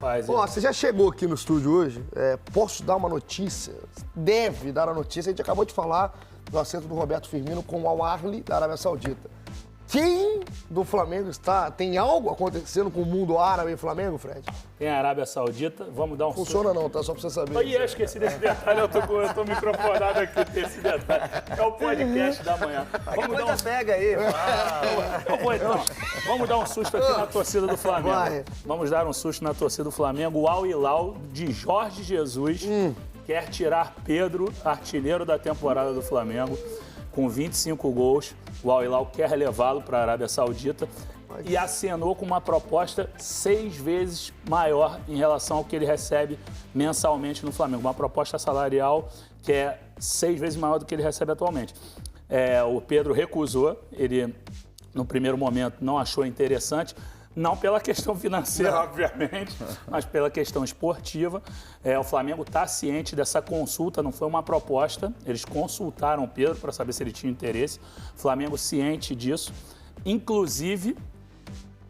Faz, Ó, você já chegou aqui no estúdio hoje, posso dar uma notícia? Deve dar a notícia. A gente acabou de falar do acerto do Roberto Firmino com o Al Ahly da Arábia Saudita. Quem do Flamengo está? Tem algo acontecendo com o mundo árabe e Flamengo, Fred? Tem a Arábia Saudita, vamos dar um... Funciona não, tá? Só pra você saber. Ih, eu esqueci desse detalhe, eu tô microfonado aqui desse detalhe. É o podcast da manhã. Vamos dar pega aí. Eu vou então. Vamos dar um susto aqui na torcida do Flamengo. Vai. Vamos dar um susto na torcida do Flamengo. O Al Hilal de Jorge Jesus quer tirar Pedro, artilheiro da temporada do Flamengo, com 25 gols. O Al Hilal quer levá-lo para a Arábia Saudita e acenou com uma proposta 6 vezes maior em relação ao que ele recebe mensalmente no Flamengo. Uma proposta salarial que é 6 vezes maior do que ele recebe atualmente. O Pedro recusou, ele no primeiro momento não achou interessante, não pela questão financeira, obviamente, mas pela questão esportiva. O Flamengo está ciente dessa consulta, não foi uma proposta. Eles consultaram o Pedro para saber se ele tinha interesse. O Flamengo ciente disso. Inclusive,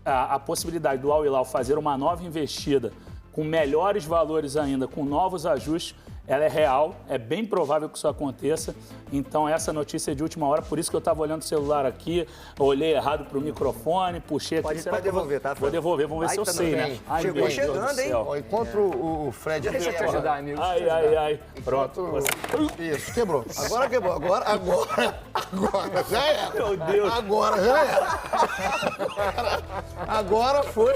a possibilidade do Al Hilal fazer uma nova investida com melhores valores ainda, com novos ajustes, ela é real, é bem provável que isso aconteça. Então, essa notícia é de última hora, por isso que eu estava olhando o celular aqui, olhei errado para o microfone, puxei aqui. Pode devolver, tá? Vou devolver, vamos ver se eu sei, né? Ai, chegou chegando, hein? Ó, enquanto o Fred... Deixa eu te ajudar, amigo. Ai. Pronto. Isso, quebrou. Agora quebrou. Agora já era. Meu Deus. Agora já era. Agora foi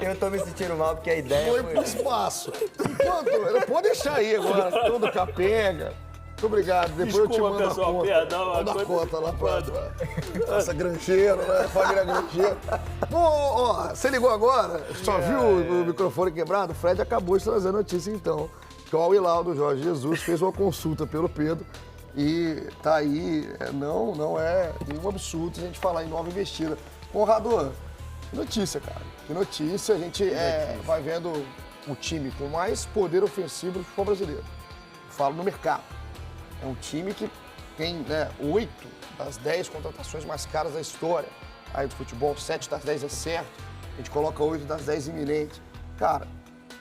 Eu tô me sentindo mal porque a ideia pro espaço. Enquanto, pode deixar aí agora, todo capenga. Muito obrigado. Depois eu te Desculpa, mando pessoal, a conta. perdão. Manda a conta lá pra essa granjeira, né? Família granjeira. Bom, ó, você ligou agora? Só viu o microfone quebrado? O Fred acabou de trazer a notícia, então. Que o Al Hilal do Jorge Jesus fez uma consulta pelo Pedro e tá aí, não é nenhum absurdo a gente falar em nova investida. Conrado, que notícia, cara. Que notícia. A gente vai vendo o time com mais poder ofensivo do futebol brasileiro. Falo no mercado. É um time que tem 8 das 10 contratações mais caras da história aí do futebol. 7 das 10 é certo. A gente coloca 8 das 10 iminentes. Cara,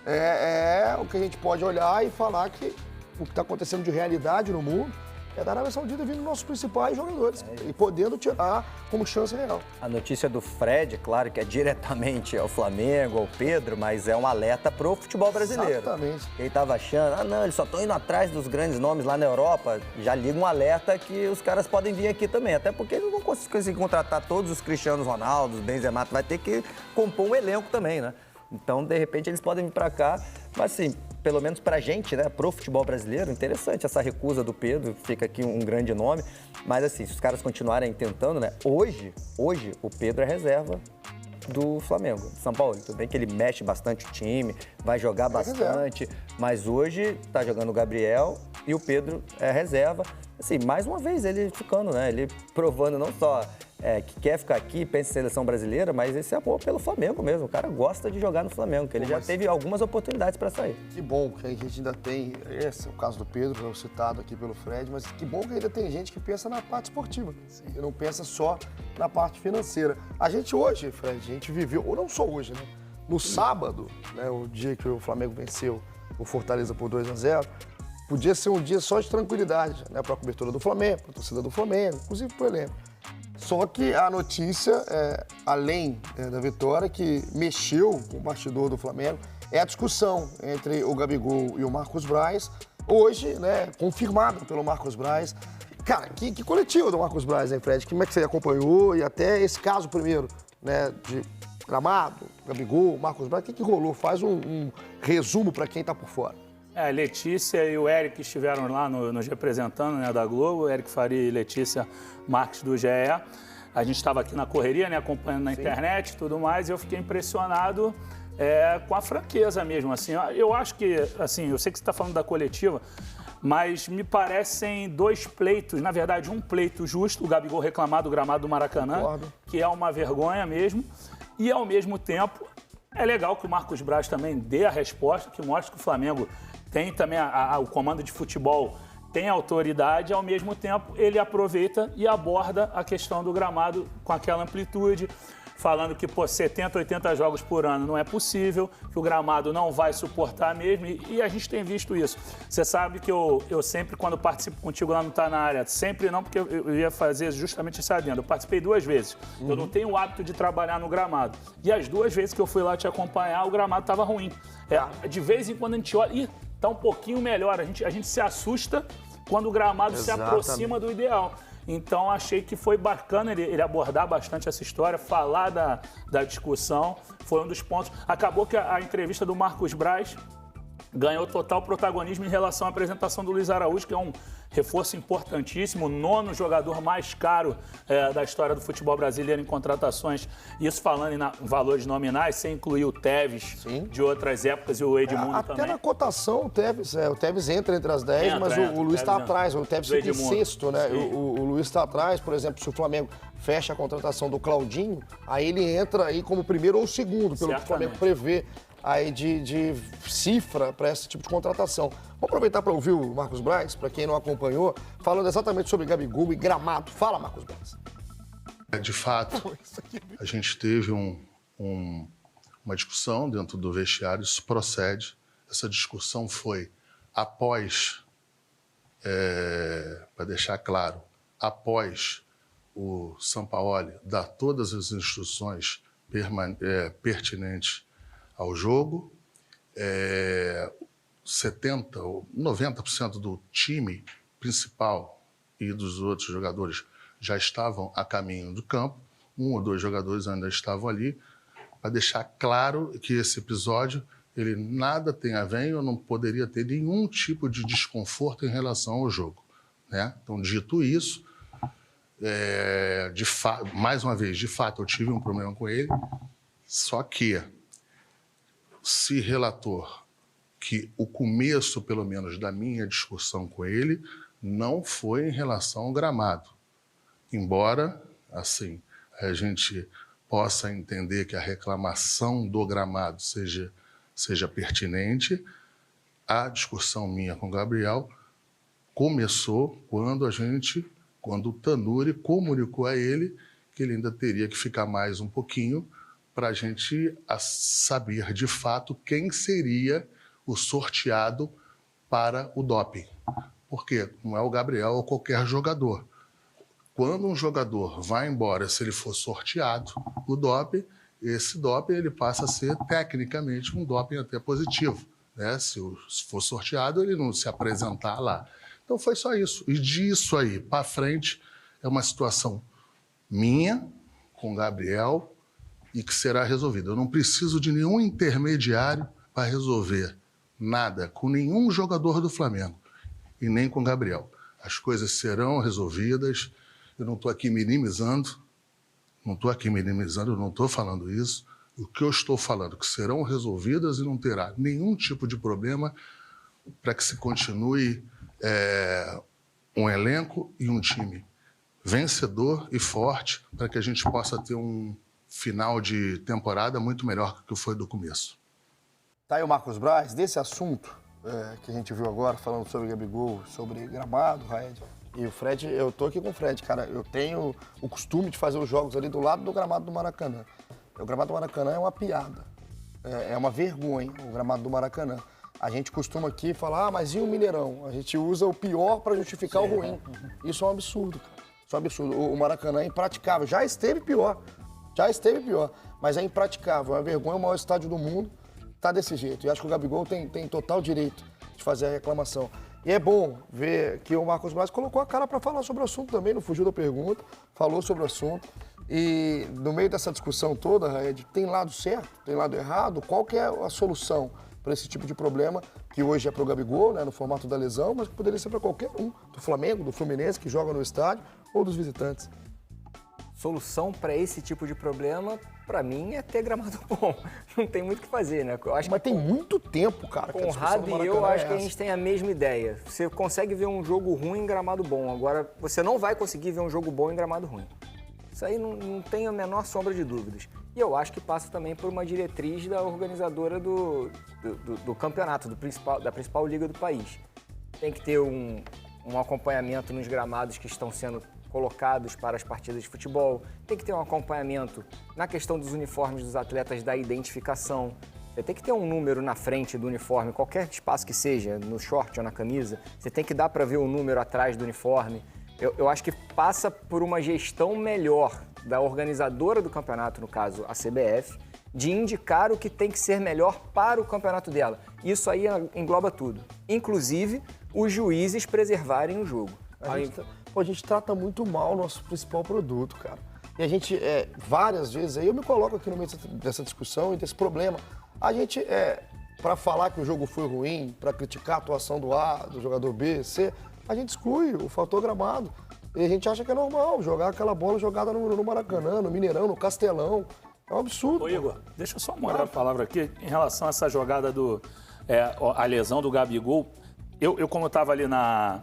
é o que a gente pode olhar e falar que o que está acontecendo de realidade no mundo é da Arábia Saudita vindo nossos principais jogadores e podendo tirar como chance real. A notícia do Fred, claro que é diretamente ao Flamengo, ao Pedro, mas é um alerta pro futebol brasileiro. Exatamente. Quem tava achando, não, eles só estão indo atrás dos grandes nomes lá na Europa, já liga um alerta que os caras podem vir aqui também, até porque eles não conseguem contratar todos os Cristianos Ronaldo, os Benzema, vai ter que compor um elenco também, né? Então, de repente, eles podem vir para cá, mas assim, pelo menos pra gente, né, pro futebol brasileiro, interessante essa recusa do Pedro, fica aqui um grande nome, mas assim, se os caras continuarem tentando, né, hoje o Pedro é reserva do Flamengo, de São Paulo. Tudo bem que ele mexe bastante o time, vai jogar bastante, mas hoje tá jogando o Gabriel e o Pedro é reserva. Assim, mais uma vez ele ficando, né, ele provando não só que quer ficar aqui, pensa em seleção brasileira, mas esse amor pelo Flamengo mesmo. O cara gosta de jogar no Flamengo, que ele já teve algumas oportunidades para sair. Que bom que a gente ainda tem, esse é o caso do Pedro, citado aqui pelo Fred, mas que bom que ainda tem gente que pensa na parte esportiva, e não pensa só na parte financeira. A gente hoje, Fred, a gente viveu, ou não só hoje, né? No sábado, né, o dia que o Flamengo venceu o Fortaleza por 2-0, podia ser um dia só de tranquilidade, né, para a cobertura do Flamengo, para a torcida do Flamengo, inclusive para o elenco. Só que a notícia, além da vitória, que mexeu com o bastidor do Flamengo, é a discussão entre o Gabigol e o Marcos Braz, hoje, né, confirmada pelo Marcos Braz. Cara, que coletivo do Marcos Braz, hein, Fred? Como é que você acompanhou? E até esse caso primeiro, né, de Gramado, Gabigol, Marcos Braz, o que rolou? Faz um resumo para quem tá por fora. A Letícia e o Eric estiveram lá nos representando, né, da Globo, Eric Faria e Letícia Marques do GE. A gente estava aqui na correria, né, acompanhando na internet e tudo mais, e eu fiquei impressionado com a franqueza mesmo. Assim, eu acho que, assim, eu sei que você está falando da coletiva, mas me parecem 2 pleitos, na verdade um pleito justo, o Gabigol reclamar do gramado do Maracanã, que é uma vergonha mesmo, e ao mesmo tempo é legal que o Marcos Braz também dê a resposta, que mostra que o Flamengo tem também o comando de futebol, tem autoridade, ao mesmo tempo ele aproveita e aborda a questão do gramado com aquela amplitude. falando que, 70, 80 jogos por ano não é possível, que o gramado não vai suportar mesmo, e a gente tem visto isso. Você sabe que eu sempre, quando participo contigo lá no Tá Na Área, sempre não, porque eu ia fazer justamente esse adendo. Eu participei 2 vezes. Eu não tenho o hábito de trabalhar no gramado. E as 2 vezes que eu fui lá te acompanhar, o gramado estava ruim. De vez em quando a gente olha, tá um pouquinho melhor. A gente se assusta quando o gramado se aproxima do ideal. Então, achei que foi bacana ele abordar bastante essa história, falar da discussão, foi um dos pontos. Acabou que a entrevista do Marcos Braz ganhou total protagonismo em relação à apresentação do Luiz Araújo, que é um reforço importantíssimo, o 9º jogador mais caro da história do futebol brasileiro em contratações. Isso falando em valores nominais, sem incluir o Tevez de outras épocas e o Edmundo também. Até na cotação, o Tevez entra entre as 10, mas o Luiz está atrás. O Tevez fica em sexto, né? O Luiz está atrás, por exemplo, se o Flamengo fecha a contratação do Claudinho, aí ele entra aí como primeiro ou segundo, pelo que o Flamengo prevê aí de cifra para esse tipo de contratação. Vou aproveitar para ouvir o Marcos Braz, para quem não acompanhou, falando exatamente sobre Gabigol e gramado. Fala, Marcos Braz. De fato, a gente teve uma discussão dentro do vestiário, isso procede. Essa discussão foi após, para deixar claro, após o Sampaoli dar todas as instruções pertinentes ao jogo, 70% ou 90% do time principal e dos outros jogadores já estavam a caminho do campo, 1 ou 2 jogadores ainda estavam ali, para deixar claro que esse episódio ele nada tem a ver, eu não poderia ter nenhum tipo de desconforto em relação ao jogo, né? Então, dito isso, mais uma vez, de fato, eu tive um problema com ele, só que se relatou que o começo, pelo menos, da minha discussão com ele não foi em relação ao gramado. Embora, assim, a gente possa entender que a reclamação do gramado seja pertinente, a discussão minha com o Gabriel começou quando o Tanuri comunicou a ele que ele ainda teria que ficar mais um pouquinho para a gente saber de fato quem seria o sorteado para o doping. Porque não é o Gabriel ou qualquer jogador. Quando um jogador vai embora, se ele for sorteado, o doping, esse doping ele passa a ser tecnicamente um doping até positivo, né? Se for sorteado, ele não se apresentar lá. Então foi só isso. E disso aí para frente é uma situação minha com o Gabriel, e que será resolvido. Eu não preciso de nenhum intermediário para resolver nada com nenhum jogador do Flamengo e nem com o Gabriel. As coisas serão resolvidas. Eu não estou aqui minimizando, não estou falando isso. O que eu estou falando é que serão resolvidas e não terá nenhum tipo de problema para que se continue um elenco e um time vencedor e forte para que a gente possa ter um final de temporada muito melhor que foi do começo. Tá aí o Marcos Braz, desse assunto que a gente viu agora, falando sobre Gabigol, sobre gramado, Raed. E o Fred, eu tô aqui com o Fred, cara. Eu tenho o costume de fazer os jogos ali do lado do gramado do Maracanã. O gramado do Maracanã é uma piada. É uma vergonha, o gramado do Maracanã. A gente costuma aqui falar, mas e o Mineirão? A gente usa o pior para justificar o ruim. Isso é um absurdo, cara. Isso é um absurdo. O Maracanã é impraticável. Já esteve pior, mas é impraticável. É uma vergonha, o maior estádio do mundo tá desse jeito. E acho que o Gabigol tem total direito de fazer a reclamação. E é bom ver que o Marcos Braz colocou a cara para falar sobre o assunto também, não fugiu da pergunta, falou sobre o assunto. E no meio dessa discussão toda, Raed, tem lado certo, tem lado errado? Qual que é a solução para esse tipo de problema, que hoje é para o Gabigol, né, no formato da lesão, mas que poderia ser para qualquer um, do Flamengo, do Fluminense, que joga no estádio, ou dos visitantes? Solução para esse tipo de problema, para mim, é ter gramado bom. Não tem muito o que fazer, né? Eu acho mas tem muito tempo, cara. Conrado e eu acho que a gente tem a mesma ideia. Você consegue ver um jogo ruim em gramado bom. Agora, você não vai conseguir ver um jogo bom em gramado ruim. Isso aí não tem a menor sombra de dúvidas. E eu acho que passa também por uma diretriz da organizadora do campeonato, da principal liga do país. Tem que ter um acompanhamento nos gramados que estão sendo colocados para as partidas de futebol, tem que ter um acompanhamento na questão dos uniformes dos atletas, da identificação. Você tem que ter um número na frente do uniforme, qualquer espaço que seja, no short ou na camisa, você tem que dar para ver o número atrás do uniforme. Eu acho que passa por uma gestão melhor da organizadora do campeonato, no caso a CBF, de indicar o que tem que ser melhor para o campeonato dela. Isso aí engloba tudo, inclusive os juízes preservarem o jogo. A gente trata muito mal o nosso principal produto, cara. E a gente, várias vezes, aí eu me coloco aqui no meio dessa discussão e desse problema. A gente, para falar que o jogo foi ruim, para criticar a atuação do A, do jogador B, C, a gente exclui o fator gramado. E a gente acha que é normal jogar aquela bola jogada no Maracanã, no Mineirão, no Castelão. É um absurdo. Ô, Igor, deixa eu só mudar a palavra aqui em relação a essa jogada a lesão do Gabigol. Eu como estava ali na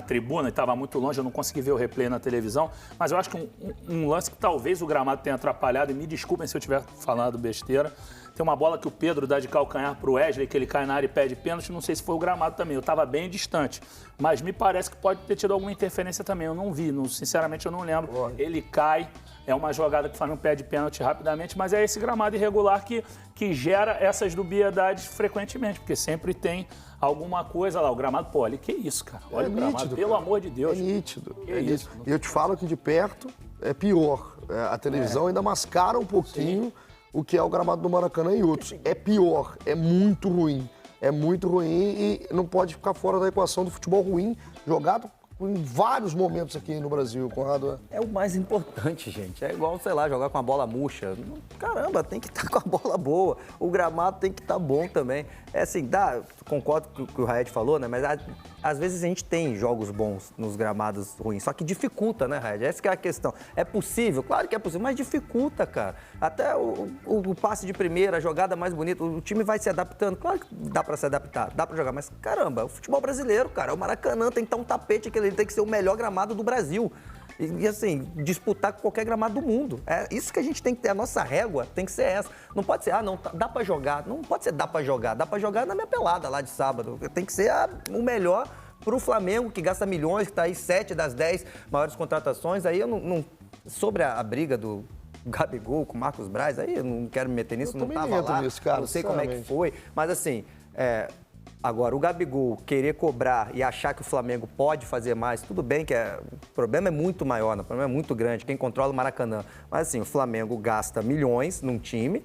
tribuna e estava muito longe, eu não consegui ver o replay na televisão, mas eu acho que um lance que talvez o gramado tenha atrapalhado, e me desculpem se eu estiver falando besteira, tem uma bola que o Pedro dá de calcanhar pro Wesley, que ele cai na área e pede pênalti, não sei se foi o gramado também, eu estava bem distante, mas me parece que pode ter tido alguma interferência também, eu não vi, sinceramente eu não lembro. Ele cai, é uma jogada que o Flamengo pede pênalti rapidamente, mas é esse gramado irregular que gera essas dubiedades frequentemente, porque sempre tem alguma coisa lá, o gramado, pô, olha, que isso, cara, olha o gramado, nítido, pelo amor de Deus. É nítido, Que é isso? nítido. E eu te falo que de perto é pior. A televisão ainda mascara um pouquinho o que é o gramado do Maracanã e outros. É pior, é muito ruim. É muito ruim e não pode ficar fora da equação do futebol ruim, jogado em vários momentos aqui no Brasil, Conrado. É o mais importante, gente. É igual, sei lá, jogar com a bola murcha. Caramba, tem que estar com a bola boa. O gramado tem que estar bom também. É assim, concordo com o que o Raed falou, né? Mas às vezes a gente tem jogos bons nos gramados ruins. Só que dificulta, né, Raed? Essa que é a questão. É possível? Claro que é possível, mas dificulta, cara. Até o passe de primeira, a jogada mais bonita, o time vai se adaptando. Claro que dá pra se adaptar, dá pra jogar, mas caramba, o futebol brasileiro, cara, o Maracanã tem que estar um tapete que ele tem que ser o melhor gramado do Brasil. E assim, disputar com qualquer gramado do mundo. É isso que a gente tem que ter, a nossa régua tem que ser essa. Não pode ser, não, dá pra jogar. Não pode ser dá pra jogar na minha pelada lá de sábado. Tem que ser o melhor pro Flamengo, que gasta milhões, que tá aí 7 das 10 maiores contratações. Aí eu não sobre a briga do Gabigol com o Marcos Braz, aí eu não quero me meter nisso, não tava lá, nisso, cara, não sei como é que foi. Mas assim, agora, o Gabigol querer cobrar e achar que o Flamengo pode fazer mais, tudo bem que o problema é muito maior, o problema é muito grande, quem controla o Maracanã. Mas assim, o Flamengo gasta milhões num time,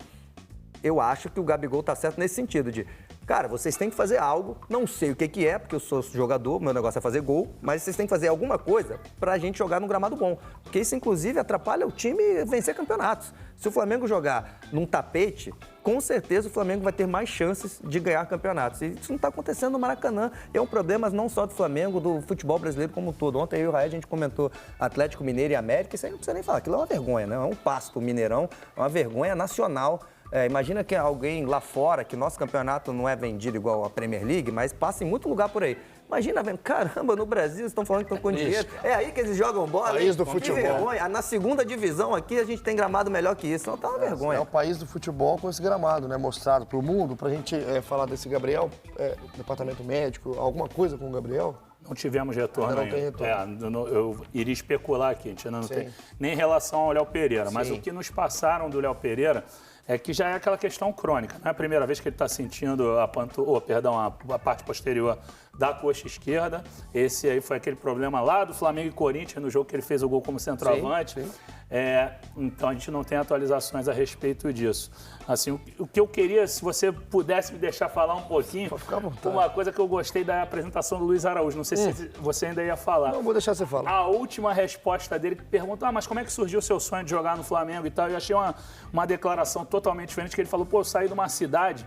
eu acho que o Gabigol tá certo nesse sentido de, cara, vocês têm que fazer algo, não sei o que é, porque eu sou jogador, meu negócio é fazer gol, mas vocês têm que fazer alguma coisa pra gente jogar num gramado bom, porque isso inclusive atrapalha o time vencer campeonatos. Se o Flamengo jogar num tapete, com certeza o Flamengo vai ter mais chances de ganhar campeonatos. E isso não está acontecendo no Maracanã. É um problema não só do Flamengo, do futebol brasileiro como um todo. Ontem eu e o Raed, a gente comentou Atlético Mineiro e América, isso aí não precisa nem falar. Aquilo é uma vergonha, né? É um pasto Mineirão, é uma vergonha nacional. Imagina que alguém lá fora, que nosso campeonato não é vendido igual a Premier League, mas passa em muito lugar por aí. Imagina, vendo, caramba, no Brasil estão falando que estão com dinheiro. É aí que eles jogam bola. País do futebol. Que vergonha. Na segunda divisão aqui a gente tem gramado melhor que isso. Então tá uma vergonha. É o país do futebol com esse gramado, né? Mostrado pro mundo. Pra gente falar desse Gabriel, departamento médico, alguma coisa com o Gabriel? Não tivemos retorno ainda. Não tem retorno. Eu iria especular aqui, a gente ainda não tem nem em relação ao Léo Pereira. Mas o que nos passaram do Léo Pereira é que já é aquela questão crônica. Não é a primeira vez que ele está sentindo a parte posterior da coxa esquerda. Esse aí foi aquele problema lá do Flamengo e Corinthians, no jogo que ele fez o gol como centroavante. Sim. Então a gente não tem atualizações a respeito disso. Assim, o que eu queria, se você pudesse me deixar falar um pouquinho, uma coisa que eu gostei da apresentação do Luiz Araújo, não sei se você ainda ia falar. Não, vou deixar você falar. A última resposta dele que pergunta, mas como é que surgiu o seu sonho de jogar no Flamengo e tal? Eu achei uma declaração totalmente diferente, que ele falou, eu saí de uma cidade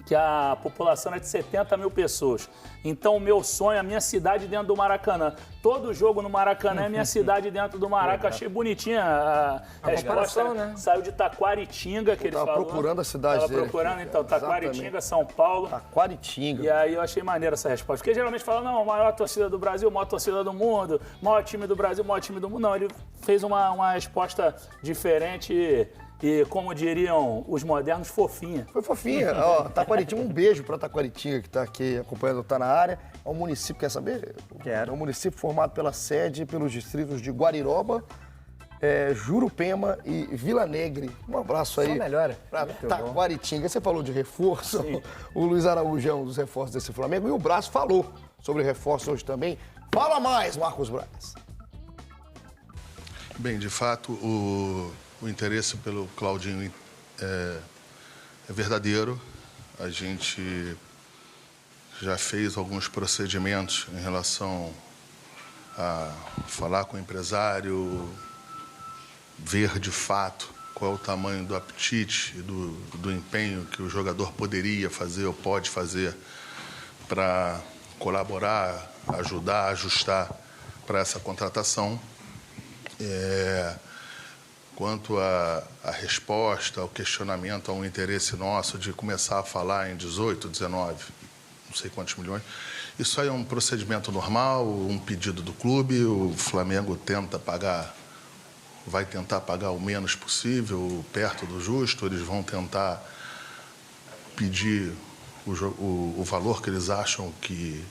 que a população é de 70 mil pessoas. Então, o meu sonho é a minha cidade dentro do Maracanã. Todo jogo no Maracanã é minha cidade dentro do Maracanã. Achei bonitinha a resposta, né? Saiu de Taquaritinga, que ele falou. Tava procurando a cidade dele. Tava procurando, então, Taquaritinga, São Paulo. Taquaritinga. E aí eu achei maneira essa resposta. Porque geralmente fala, não, maior torcida do Brasil, maior torcida do mundo, maior time do Brasil, maior time do mundo. Não, ele fez uma resposta diferente e, como diriam os modernos, fofinha. Foi fofinha. Ó, Taquaritinga, um beijo pra Taquaritinga, que tá aqui acompanhando, tá na área. É um município, quer saber? Quero. É um município formado pela sede, pelos distritos de Guariroba, Jurupema e Vila Negre. Um abraço aí. Só melhora. Pra Taquaritinga. Você falou de reforço. Sim. O Luiz Araújo é um dos reforços desse Flamengo. E o Braz falou sobre reforço hoje também. Fala mais, Marcos Braz. Bem, de fato, o interesse pelo Claudinho é verdadeiro. A gente já fez alguns procedimentos em relação a falar com o empresário, ver de fato qual é o tamanho do apetite e do empenho que o jogador poderia fazer ou pode fazer para colaborar, ajudar, ajustar para essa contratação. Quanto à resposta, ao questionamento, ao interesse nosso de começar a falar em 18, 19, não sei quantos milhões, isso aí é um procedimento normal, um pedido do clube, o Flamengo vai tentar pagar o menos possível, perto do justo, eles vão tentar pedir o valor que eles acham que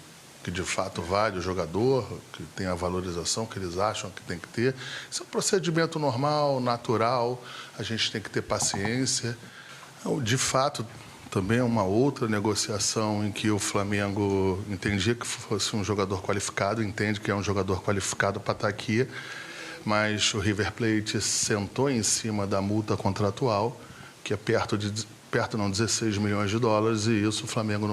de fato vale o jogador, que tem a valorização que eles acham que tem que ter. Isso é um procedimento normal, natural, a gente tem que ter paciência. De fato, também é uma outra negociação em que o Flamengo entendia que fosse um jogador qualificado, entende que é um jogador qualificado para estar aqui, mas o River Plate sentou em cima da multa contratual, que é perto 16 milhões de dólares, e isso o Flamengo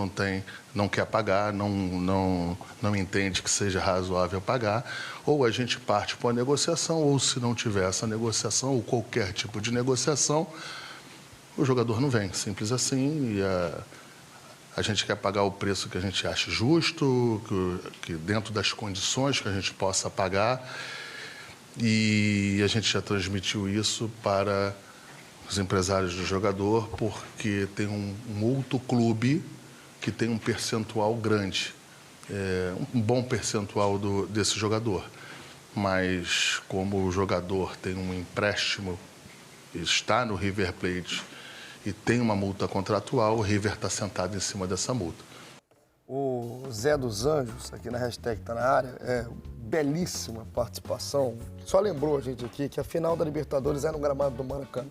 não quer pagar, não entende que seja razoável pagar. Ou a gente parte para uma negociação, ou se não tiver essa negociação, ou qualquer tipo de negociação, o jogador não vem, simples assim. E a gente quer pagar o preço que a gente acha justo, que dentro das condições que a gente possa pagar. E a gente já transmitiu isso para os empresários do jogador, porque tem um outro clube que tem um percentual grande, um bom percentual desse jogador. Mas como o jogador tem um empréstimo, está no River Plate e tem uma multa contratual, o River está sentado em cima dessa multa. O Zé dos Anjos, aqui na hashtag tá na área, belíssima participação. Só lembrou a gente aqui que a final da Libertadores é no gramado do Maracanã.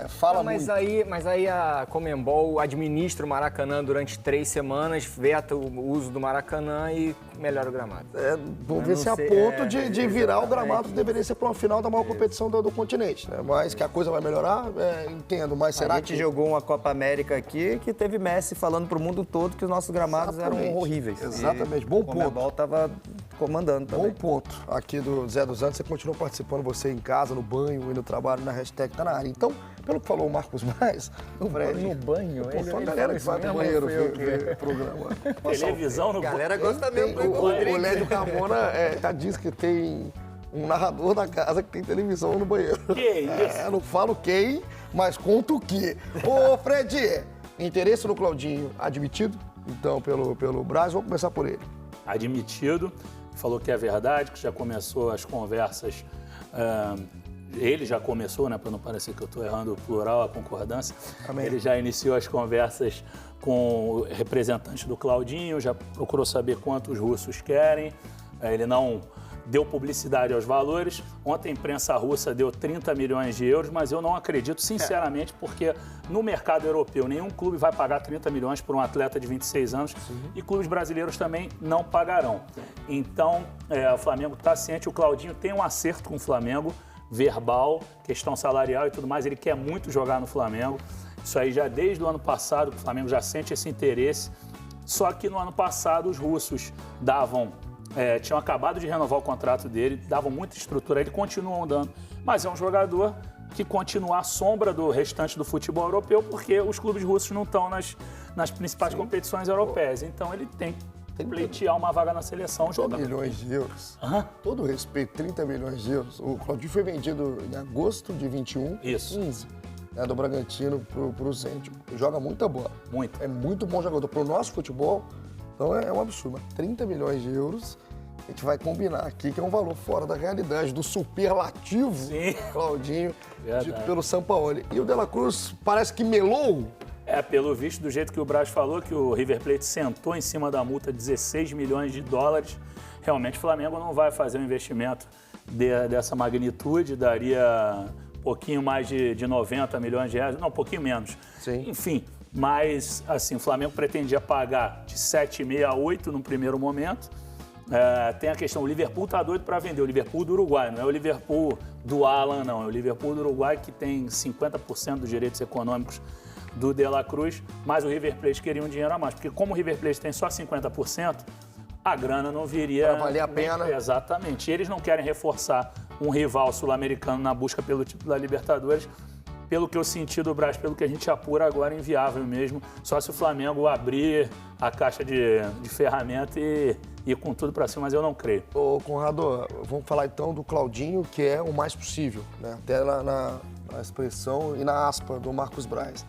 Fala muito. Mas aí a Conmebol administra o Maracanã durante 3 semanas, veta o uso do Maracanã e melhora o gramado. Vamos ver se é a ponto de virar o gramado que deveria ser para uma final da maior competição do continente. Né? Mas que a coisa vai melhorar, entendo. Mas será a gente jogou uma Copa América aqui que teve Messi falando para o mundo todo que os nossos gramados eram horríveis. Exatamente, bom ponto. O Conmebol estava comandando também. Bom ponto. Aqui do Zé dos Anjos, você continua participando, você em casa, no banho e no trabalho, na hashtag tá na área. Então, pelo que falou o Marcos Braz, o Fred... No banho? Só a galera que vai pro banheiro ver o programa. Televisão no banho. A galera gosta mesmo. O Lédio Carmona já disse que tem um narrador da casa que tem televisão no banheiro. Que isso? Não falo quem, mas conto o quê. Ô, Fred, interesse no Claudinho admitido, então, pelo Braz, vou começar por ele. Admitido, falou que é verdade, que já começou as conversas, ele já começou, né, para não parecer que eu estou errando o plural, a concordância. Amém. Ele já iniciou as conversas com o representante do Claudinho, já procurou saber quantos russos querem, ele não deu publicidade aos valores. Ontem a imprensa russa deu 30 milhões de euros, mas eu não acredito, sinceramente, porque no mercado europeu nenhum clube vai pagar 30 milhões por um atleta de 26 anos. Sim. E clubes brasileiros também não pagarão. Então, o Flamengo está ciente, o Claudinho tem um acerto com o Flamengo, verbal, questão salarial e tudo mais, ele quer muito jogar no Flamengo. Isso aí já desde o ano passado, o Flamengo já sente esse interesse. Só que no ano passado os russos tinham acabado de renovar o contrato dele, davam muita estrutura, ele continua andando. Mas é um jogador que continua à sombra do restante do futebol europeu, porque os clubes russos não estão nas principais competições europeias. Então ele tem que pleitear uma vaga na seleção. 30 milhões de euros. Todo respeito, 30 milhões de euros. O Claudinho foi vendido em agosto de 21. Isso. 15. Do Bragantino pro Zenit. Joga muita bola. Muito. É muito bom jogador. Pro nosso futebol, então é um absurdo. 30 milhões de euros a gente vai combinar aqui que é um valor fora da realidade, do superlativo Claudinho, dito pelo Sampaoli. E o De La Cruz parece que melou. Pelo visto, do jeito que o Braz falou, que o River Plate sentou em cima da multa 16 milhões de dólares, realmente o Flamengo não vai fazer um investimento dessa magnitude, daria um pouquinho mais de 90 milhões de reais, não, um pouquinho menos. Sim. Enfim, mas assim, o Flamengo pretendia pagar de 7,5 a 8 no primeiro momento. Tem a questão, o Liverpool está doido para vender, o Liverpool do Uruguai, não é o Liverpool do Alan, não, é o Liverpool do Uruguai que tem 50% dos direitos econômicos do De La Cruz, mas o River Plate queria um dinheiro a mais, porque como o River Plate tem só 50%, a grana não viria... Para valer a pena. Exatamente. E eles não querem reforçar um rival sul-americano na busca pelo título da Libertadores. Pelo que eu senti do Brás, pelo que a gente apura agora, é inviável mesmo. Só se o Flamengo abrir a caixa de ferramenta e ir com tudo para cima, mas eu não creio. Ô, Conrado, vamos falar então do Claudinho, que é o mais possível, né? Até na expressão e na aspa do Marcos Braz.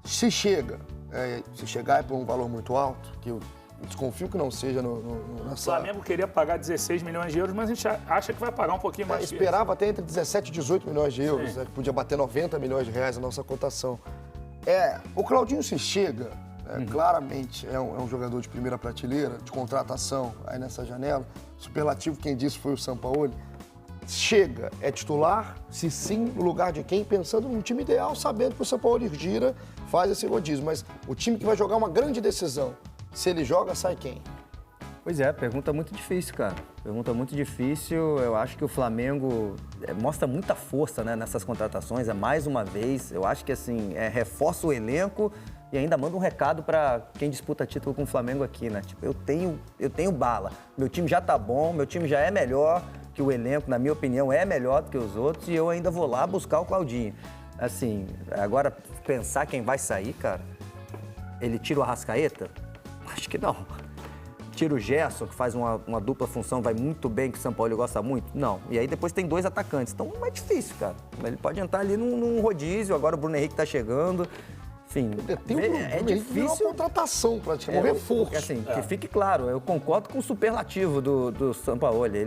Se chegar é por um valor muito alto, que eu desconfio que não seja O Flamengo queria pagar 16 milhões de euros, mas a gente acha que vai pagar um pouquinho mais. Esperava até entre 17 e 18 milhões de euros, né? Podia bater 90 milhões de reais a nossa cotação. O Claudinho se chega, claramente é um jogador de primeira prateleira, de contratação aí nessa janela. Superlativo, quem disse foi o Sampaoli. Chega, é titular? Se sim, no lugar de quem? Pensando num time ideal, sabendo que o Sampaoli gira, faz esse rodízio. Mas o time que vai jogar uma grande decisão, se ele joga, sai quem? Pois é, pergunta muito difícil, cara. Pergunta muito difícil. Eu acho que o Flamengo mostra muita força, né, nessas contratações. Mais uma vez, eu acho que assim, reforça o elenco e ainda manda um recado para quem disputa título com o Flamengo aqui, né? Tipo, eu tenho bala. Meu time já tá bom, meu time já é melhor que o elenco, na minha opinião, é melhor do que os outros e eu ainda vou lá buscar o Claudinho. Assim, agora pensar quem vai sair, cara, ele tira o Arrascaeta? Acho que não. Tira o Gerson, que faz uma dupla função, vai muito bem, que o São Paulo gosta muito? Não. E aí depois tem 2 atacantes. Então é difícil, cara. Ele pode entrar ali num rodízio, agora o Bruno Henrique tá chegando. Enfim, é difícil. Uma contratação, praticamente, um reforço. Assim, que fique claro, eu concordo com o superlativo do Sampaoli.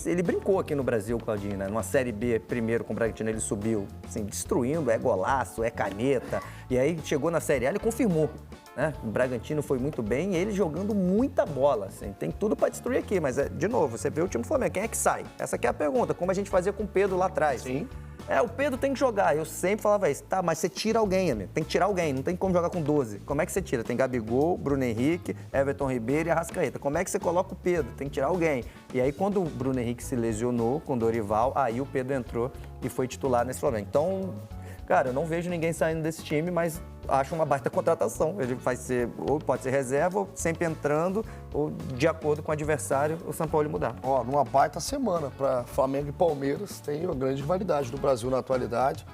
Ele brincou aqui no Brasil, o Claudinho, né? Numa Série B, primeiro com o Bragantino, ele subiu, assim, destruindo, golaço, caneta. E aí chegou na Série A, ele confirmou. Né? O Bragantino foi muito bem e ele jogando muita bola. Assim, tem tudo para destruir aqui, mas, de novo, você vê o time do Flamengo, quem é que sai? Essa aqui é a pergunta, como a gente fazia com o Pedro lá atrás. Sim. O Pedro tem que jogar. Eu sempre falava isso. Tá, mas você tira alguém, amigo. Tem que tirar alguém. Não tem como jogar com 12. Como é que você tira? Tem Gabigol, Bruno Henrique, Everton Ribeiro e Arrascaeta. Como é que você coloca o Pedro? Tem que tirar alguém. E aí, quando o Bruno Henrique se lesionou com o Dorival, aí o Pedro entrou e foi titular nesse Flamengo. Então, cara, eu não vejo ninguém saindo desse time, mas acho uma baita contratação. Ele vai ser, ou pode ser reserva, ou sempre entrando, ou de acordo com o adversário, o São Paulo mudar. Numa baita semana para Flamengo e Palmeiras, tem uma grande rivalidade do Brasil na atualidade.